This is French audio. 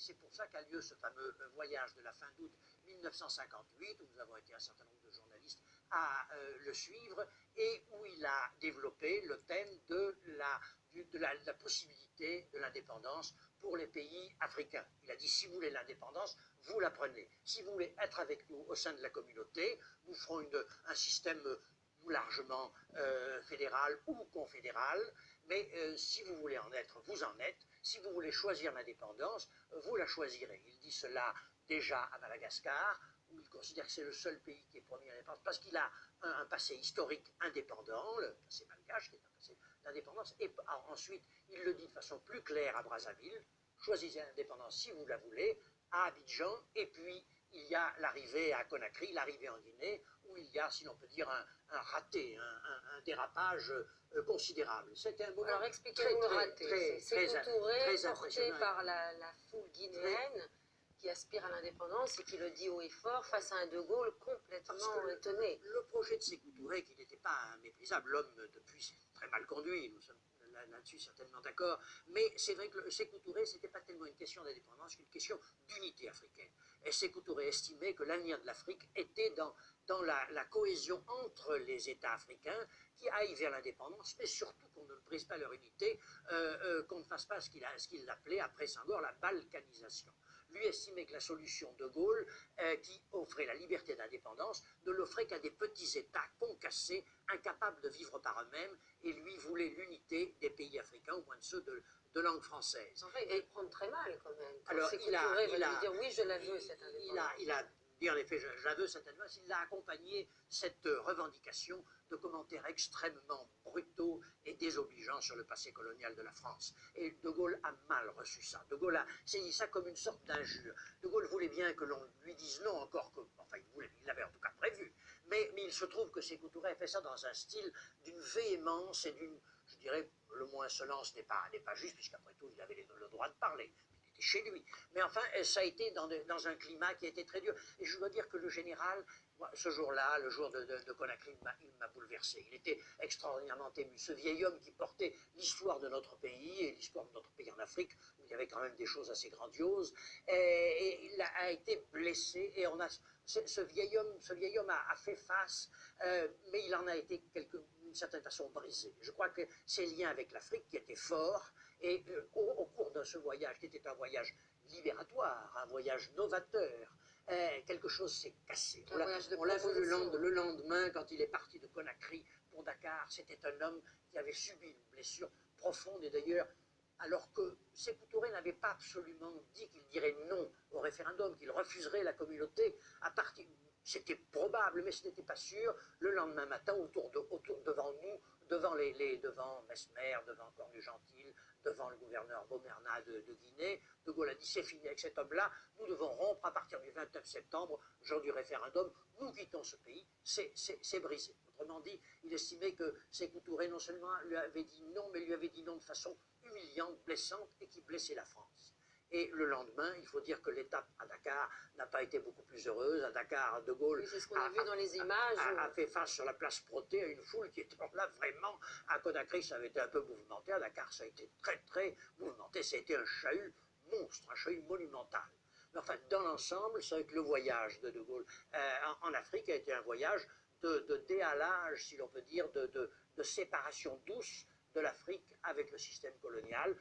c'est pour ça qu'a lieu ce fameux voyage de la fin d'août 1958, où nous avons été un certain nombre de journalistes à le suivre, et où il a développé le thème de la possibilité de l'indépendance pour les pays africains. Il a dit, si vous voulez l'indépendance, vous la prenez. Si vous voulez être avec nous au sein de la communauté, nous ferons un système largement fédéral ou confédéral, mais si vous voulez en être, vous en êtes. Si vous voulez choisir l'indépendance, vous la choisirez. Il dit cela déjà à Madagascar, où il considère que c'est le seul pays qui est promis à l'indépendance, parce qu'il a un passé historique indépendant, le passé malgache, qui est un passé d'indépendance, et ensuite, il le dit de façon plus claire à Brazzaville, choisissez l'indépendance si vous la voulez, à Abidjan, et puis il y a l'arrivée à Conakry, l'arrivée en Guinée, où il y a, si l'on peut dire, un raté, un dérapage considérable. C'était un moment alors, expliquez-nous le raté. C'est Sékou Touré, porté par la foule guinéenne, qui aspire à l'indépendance et qui le dit haut et fort face à un De Gaulle complètement étonné. Le projet de Sékou Touré, qui n'était pas méprisable, l'homme depuis c'est très mal conduit, nous sommes là-dessus certainement d'accord, mais c'est vrai que Sékou Touré, ce n'était pas tellement une question d'indépendance qu'une question d'unité africaine. Et Sékou Touré estimait que l'avenir de l'Afrique était dans la cohésion entre les États africains qui aillent vers l'indépendance, mais surtout qu'on ne brise pas leur unité, qu'on ne fasse pas ce qu'il appelait après Senghor la balkanisation. Lui estimait que la solution de Gaulle, qui offrait la liberté d'indépendance, ne l'offrait qu'à des petits États concassés, incapables de vivre par eux-mêmes, et lui voulait l'unité des pays africains, au moins de ceux de langue française. En fait, il va le prendre très mal quand même. Quand alors, Sékou Touré va lui dire oui, je la veux cette indépendance. Il a dit en effet, je la veux cette indépendance, il a accompagné cette revendication de commentaires extrêmement brutaux et désobligeants sur le passé colonial de la France. Et De Gaulle a mal reçu ça. De Gaulle a saisi ça comme une sorte d'injure. De Gaulle voulait bien que l'on lui dise non, encore que, enfin il l'avait en tout cas prévu, mais il se trouve que Sékou Touré a fait ça dans un style d'une véhémence et d'une, je dirais, le mot insolence n'est pas juste, puisqu'après tout il avait le droit de parler. Chez lui. Mais enfin, ça a été dans un climat qui a été très dur. Et je dois dire que le général, moi, ce jour-là, le jour de Conakry, il m'a bouleversé. Il était extraordinairement ému. Ce vieil homme qui portait l'histoire de notre pays, et l'histoire de notre pays en Afrique, où il y avait quand même des choses assez grandioses, et il a été blessé, et ce vieil homme a fait face, mais il en a été d'une certaine façon brisé. Je crois que ses liens avec l'Afrique, qui étaient forts, et au cours de ce voyage, qui était un voyage libératoire, un voyage novateur, quelque chose s'est cassé. On l'a vu le lendemain, quand il est parti de Conakry pour Dakar, c'était un homme qui avait subi une blessure profonde, et d'ailleurs, alors que Sékou Touré n'avait pas absolument dit qu'il dirait non au référendum, qu'il refuserait la communauté, c'était probable, mais ce n'était pas sûr. Le lendemain matin, devant nous, devant Mesmer, devant Cornu-Gentil, devant le gouverneur Bomerna de Guinée, De Gaulle a dit c'est fini avec cet homme-là, nous devons rompre à partir du 29 septembre, jour du référendum, nous quittons ce pays, c'est brisé. Autrement dit, il estimait que Sékou Touré non seulement lui avait dit non, mais lui avait dit non de façon humiliante, blessante, et qui blessait la France. Et le lendemain, il faut dire que l'étape à Dakar n'a pas été beaucoup plus heureuse. À Dakar, De Gaulle c'est ce qu'on a vu dans les images, a fait face sur la place Protet à une foule qui était là vraiment. À Conakry, ça avait été un peu mouvementé. À Dakar, ça a été très, très mouvementé. Ça a été un chahut monstre, un chahut monumental. Mais enfin, dans l'ensemble, c'est vrai que le voyage de Gaulle en Afrique a été un voyage de déhalage, si l'on peut dire, de séparation douce de l'Afrique avec le système colonial.